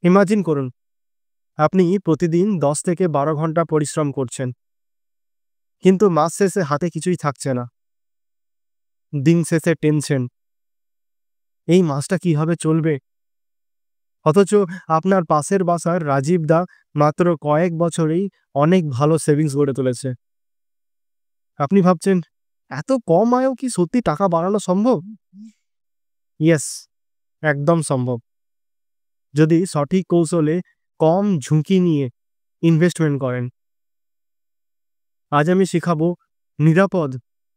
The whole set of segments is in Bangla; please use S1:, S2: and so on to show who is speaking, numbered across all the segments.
S1: ইমাজিন করুন, আপনি প্রতিদিন 10 থেকে 12 ঘন্টা পরিশ্রম করছেন, কিন্তু মাস শেষে হাতে কিছুই থাকছে না। দিন শেষে টেনশন, এই মাসটা কিভাবে চলবে? অথচ আপনার পাশের বাসার রাজীব দা মাত্র কয়েক বছরেই অনেক ভালো সেভিংস গড়ে তুলেছে। আপনি ভাবছেন, এত কম আয়েও কি সত্যি টাকা বাড়ানো সম্ভব? ইয়েস, একদম সম্ভব। যদি সঠিক কৌশলে কম ঝুঁকি নিয়ে ইনভেস্টমেন্ট করেন। আজ আমি শেখাবো নিরাপদ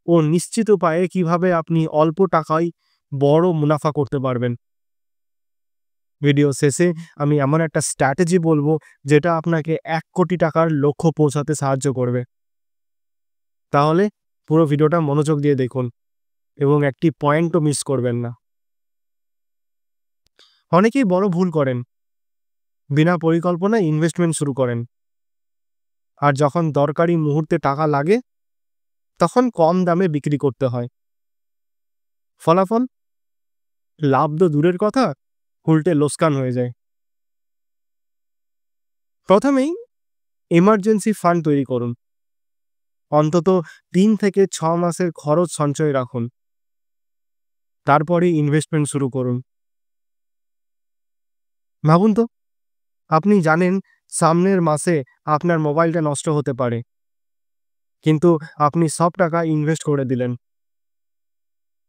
S1: ও নিশ্চিত উপায়ে কিভাবে আপনি অল্প টাকায় বড় মুনাফা করতে পারবেন। ভিডিও শেষে আমি এমন একটা স্ট্র্যাটেজি বলবো যেটা আপনাকে 1 কোটি টাকার লক্ষ্য পৌঁছাতে সাহায্য করবে। তাহলে পুরো ভিডিওটা মনোযোগ দিয়ে দেখুন এবং একটি পয়েন্টও মিস করবেন না। অনেকেই বড় ভুল করেন, বিনা পরিকল্পনায় ইনভেস্টমেন্ট শুরু করেন, আর যখন দরকারি মুহূর্তে টাকা লাগে তখন কম দামে বিক্রি করতে হয়। ফলাফল, লাভ তো দূরের কথা, উল্টে লোকসান হয়ে যায়। প্রথমেই এমার্জেন্সি ফান্ড তৈরি করুন। অন্তত 3 থেকে 6 মাসের খরচ সঞ্চয় রাখুন, তারপরে ইনভেস্টমেন্ট শুরু করুন। ভাবুন তো, আপনি জানেন সামনের মাসে আপনার মোবাইলটা নষ্ট হতে পারে, কিন্তু আপনি সব টাকা ইনভেস্ট করে দিলেন।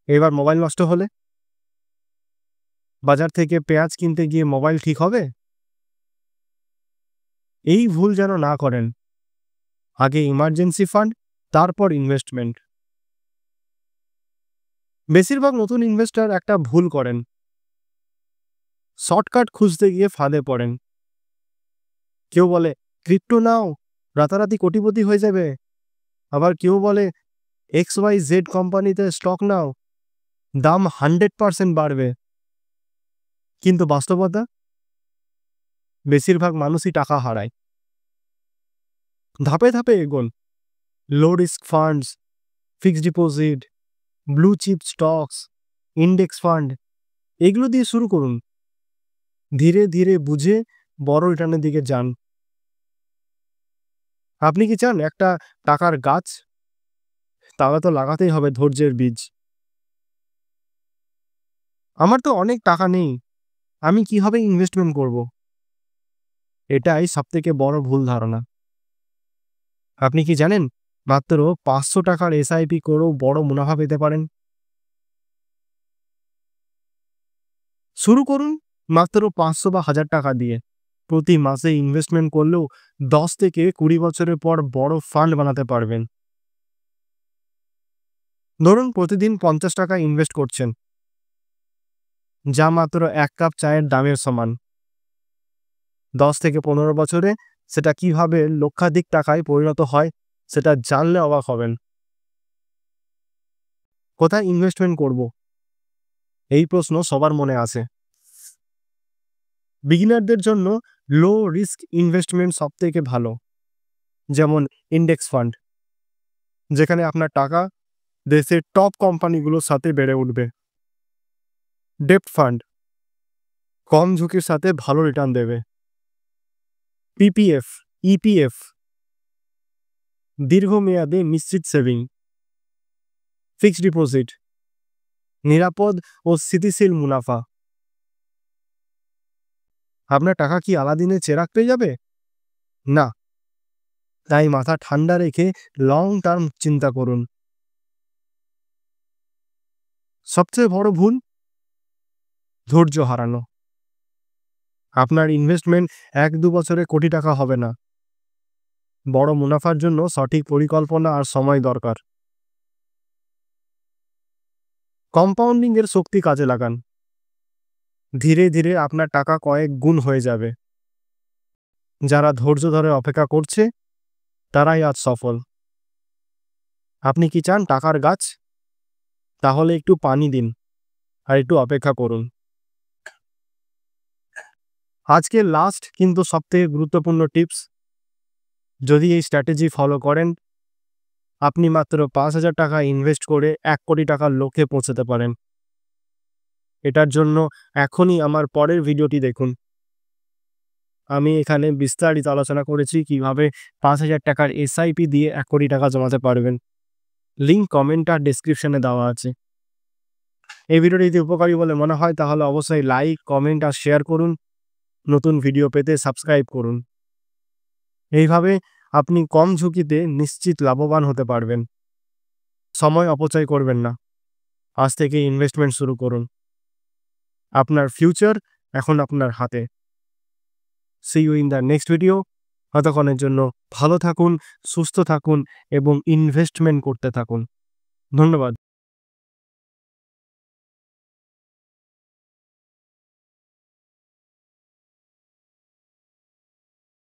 S1: এবার মোবাইল নষ্ট হলে বাজার থেকে পেঁয়াজ কিনতে গিয়ে মোবাইল ঠিক হবে? এই ভুল যেন না করেন। আগে ইমার্জেন্সি ফান্ড, তারপর ইনভেস্টমেন্ট। বেশিরভাগ নতুন ইনভেস্টর একটা ভুল করেন, শর্টকাট খুঁজতে গিয়ে ফাঁদে পড়েন। কেউ বলে ক্রিপ্টো নাও, রাতারাতি কোটিপতি হয়ে যাবে। আবার কেউ বলে XYZ কোম্পানিতে স্টক নাও, দাম 100% বাড়বে। কিন্তু বাস্তবতা, বেশিরভাগ মানুষই টাকা হারায়। ধাপে ধাপে এগোন। Low risk funds, fixed deposit, blue chip stocks, index fund, এগুলো দিয়ে শুরু করুন। ধীরে ধীরে বুঝে বড় রিটার্নের দিকে যান। আপনি কি চান একটা টাকার গাছ? তাহলে তো লাগাতেই হবে ধৈর্যের বীজ। আমার তো অনেক টাকা নেই, আমি কিভাবে ইনভেস্টমেন্ট করব? এটাই সবথেকে বড় ভুল ধারণা। আপনি কি জানেন মাত্র 500 টাকার SIP করেও বড় মুনাফা পেতে পারেন? শুরু করুন মাত্র 500 বা 1000 টাকা দিয়ে। প্রতি মাসে ইনভেস্টমেন্ট করলেও 10 থেকে 20 বছরের পর বড় ফান্ড বানাতে পারবেন। ধরুন প্রতিদিন 50 টাকা ইনভেস্ট করছেন, যা মাত্র 1 কাপ চায়ের দামের সমান। 10 থেকে 15 বছরে সেটা কিভাবে লক্ষাধিক টাকায় পরিণত হয় সেটা জানলে অবাক হবেন। কোথায় ইনভেস্টমেন্ট করব? এই প্রশ্ন সবার মনে আছে। বিগিনারদের জন্য লো রিস্ক ইনভেস্টমেন্ট সবথেকে ভালো, যেমন ইন্ডেক্স ফান্ড, যেখানে আপনার টাকা দেশের টপ কোম্পানিগুলোর সাথে বেড়ে উঠবে। ডেপ্ট ফান্ড, কম ঝুঁকির সাথে ভালো রিটার্ন দেবে। PPF, EPF, দীর্ঘমেয়াদে নিশ্চিত সেভিং। ফিক্সড ডিপোজিট, নিরাপদ ও স্থিতিশীল মুনাফা। আপনার টাকা কি আলাদিনে চেরাগ পেয়ে যাবে? না। তাই মাথা ঠান্ডা রেখে লং টার্ম চিন্তা করুন। সবচেয়ে বড় ভুল, ধৈর্য হারানো। আপনার ইনভেস্টমেন্ট 1-2 বছরে কোটি টাকা হবে না। বড় মুনাফার জন্য সঠিক পরিকল্পনা আর সময় দরকার। কম্পাউন্ডিং এর শক্তি কাজে লাগান। ধীরে ধীরে আপনার টাকা কয়েক গুণ হয়ে যাবে। যারা ধৈর্য ধরে অপেক্ষা করছে তারাই আজ সফল। আপনি কি চান টাকার গাছ? তাহলে একটু পানি দিন আর একটু অপেক্ষা করুন। আজকের লাস্ট কিন্তু সবথেকে গুরুত্বপূর্ণ টিপস, যদি এই স্ট্র্যাটেজি ফলো করেন, আপনি মাত্র 5,000 টাকা ইনভেস্ট করে 1 কোটি টাকার লক্ষ্যে পৌঁছাতে পারেন। এটার জন্য এখনই আমার পরের ভিডিওটি দেখুন। আমি এখানে বিস্তারিত আলোচনা করেছি কিভাবে 5,000 টাকার এসআইপি দিয়ে 1 কোটি টাকা জমাতে পারবেন। লিঙ্ক কমেন্ট আর ডেসক্রিপশনে দেওয়া আছে। এই ভিডিওটি যদি উপকারী বলে মনে হয় তাহলে অবশ্যই লাইক, কমেন্ট আর শেয়ার করুন। নতুন ভিডিও পেতে সাবস্ক্রাইব করুন। এইভাবে আপনি কম ঝুঁকিতে নিশ্চিত লাভবান হতে পারবেন। সময় অপচয় করবেন না। আজ থেকে ইনভেস্টমেন্ট শুরু করুন। আপনার ফিউচার এখন আপনার হাতে। See you in the next video. ততক্ষণের জন্য ভালো থাকুন, সুস্থ থাকুন এবং ইনভেস্টমেন্ট করতে থাকুন। ধন্যবাদ।